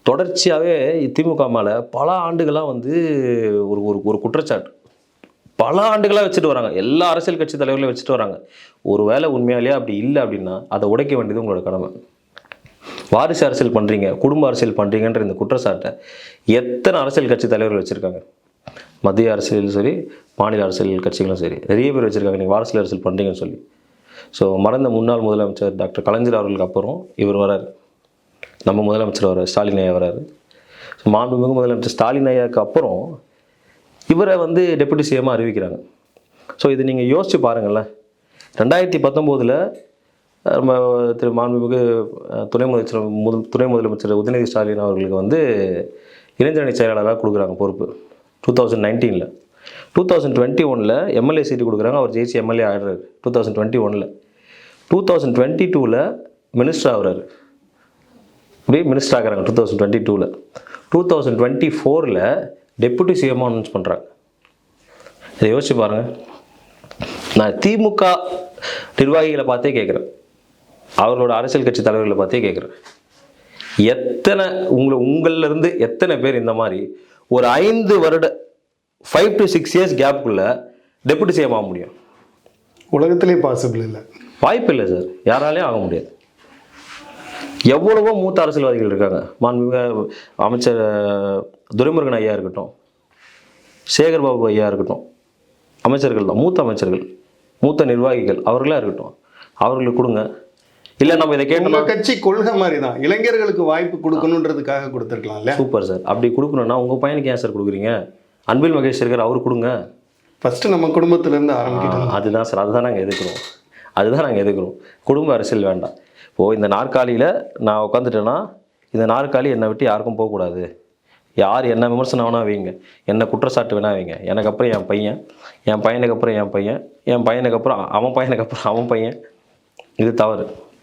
தொடர்ச்சியாகவே திமுக மேலே பல ஆண்டுகளாக வந்து ஒரு ஒரு ஒரு குற்றச்சாட்டு பல ஆண்டுகளாக வச்சுட்டு வராங்க. எல்லா அரசியல் கட்சி தலைவர்களையும் வச்சுட்டு வராங்க. ஒரு வேளை உண்மையாலேயே அப்படி இல்லை அப்படின்னா அதை உடைக்க வேண்டியது உங்களோட கடமை. வாரிசு அரசியல் பண்ணுறீங்க, குடும்ப அரசியல் பண்ணுறீங்கன்ற இந்த குற்றச்சாட்டை எத்தனை அரசியல் கட்சி தலைவர்கள் வச்சுருக்காங்க? மத்திய அரசியலும் சரி, மாநில அரசியல் கட்சிகளும் சரி, நிறைய பேர் வச்சுருக்காங்க நீங்கள் வாரிசு அரசியல் பண்ணுறீங்கன்னு சொல்லி. ஸோ மறைந்த முன்னாள் முதலமைச்சர் டாக்டர் கலைஞர் அவர்களுக்கு அப்புறம் இவர் வராரு, நம்ம முதலமைச்சர் வராரு, ஸ்டாலின் ஐயா வராரு. ஸோ மாண்புமிகு முதலமைச்சர் ஸ்டாலின் ஐயாவுக்கு அப்புறம் இவரை வந்து டெபுட்டி சிஎம்மாக அறிவிக்கிறாங்க. ஸோ இது நீங்கள் யோசிச்சு பாருங்களேன். 2019 நம்ம திரு மாண்புமிகு துணை முதலமைச்சர் உதயநிதி ஸ்டாலின் அவர்களுக்கு வந்து இளைஞரணி செயலாளராக கொடுக்குறாங்க பொறுப்பு 2019. 2021 எம்எல்ஏ சீட்டு கொடுக்குறாங்க. அவர் ஜெயிச்சு எம்எல்ஏ ஆகிடுறாரு 2021. 2022 மினிஸ்டர் ஆகிறாரு. அப்படியே மினிஸ்டர் ஆகிறாங்க 2022. 2024 டெப்புட்டி சிஎம்மாக அனௌன்ஸ் பண்ணுறாங்க. இதை யோசிச்சு பாருங்கள். நான் திமுக நிர்வாகிகளை பார்த்தே கேட்குறேன், அவர்களோட அரசியல் கட்சி தலைவர்களை பார்த்தே கேட்குறேன். எத்தனை உங்களிலிருந்து எத்தனை பேர் இந்த மாதிரி ஒரு 5 வருட 5 to 6 years கேப்புக்குள்ளே டெப்புட்டி சிஎம் ஆக முடியும்? உலகத்திலே பாசிபிள் இல்லை, வாய்ப்பு இல்லை சார். யாராலையும் ஆக முடியாது. எவ்வளவோ மூத்த அரசியல்வாதிகள் இருக்காங்க. மாண்புமிகு அமைச்சர் துரைமுருகன் ஐயா இருக்கட்டும், சேகர் பாபு ஐயா இருக்கட்டும், அமைச்சர்கள் தான், மூத்த அமைச்சர்கள், மூத்த நிர்வாகிகள், அவர்களாக இருக்கட்டும், அவர்களுக்கு கொடுங்க. இல்லை நம்ம இதை கேட்டோம், கட்சி கொள்கை மாதிரி தான் இளைஞர்களுக்கு வாய்ப்பு கொடுக்கணுன்றதுக்காக கொடுத்துருக்கலாம்ல. Super sir. அப்படி கொடுக்கணும்னா உங்கள் பையனுக்கு ஏன் சார் கொடுக்குறீங்க? அன்பில் மகேஷ் இருக்கார், அவர் கொடுங்க. ஃபஸ்ட்டு நம்ம குடும்பத்திலேருந்து ஆரம்பிக்கணும். அதுதான் சார், அதுதான் நாங்கள் எதிர்க்கிறோம். குடும்ப அரசியல் வேண்டாம். இப்போது இந்த நாற்காலியில் நான் உட்காந்துட்டேன்னா இந்த நாற்காலி என்னை விட்டு யாருக்கும் போகக்கூடாது. யார் என்ன விமர்சனம் வேணா வைங்க, என்ன குற்றச்சாட்டு வேணா வைங்க. எனக்கு அப்புறம் என் பையன், என் பையனுக்கு அப்புறம் என் பையன், என் பையனுக்கு அப்புறம் அவன் பையனுக்கு அப்புறம் அவன் பையன். இது தவறு.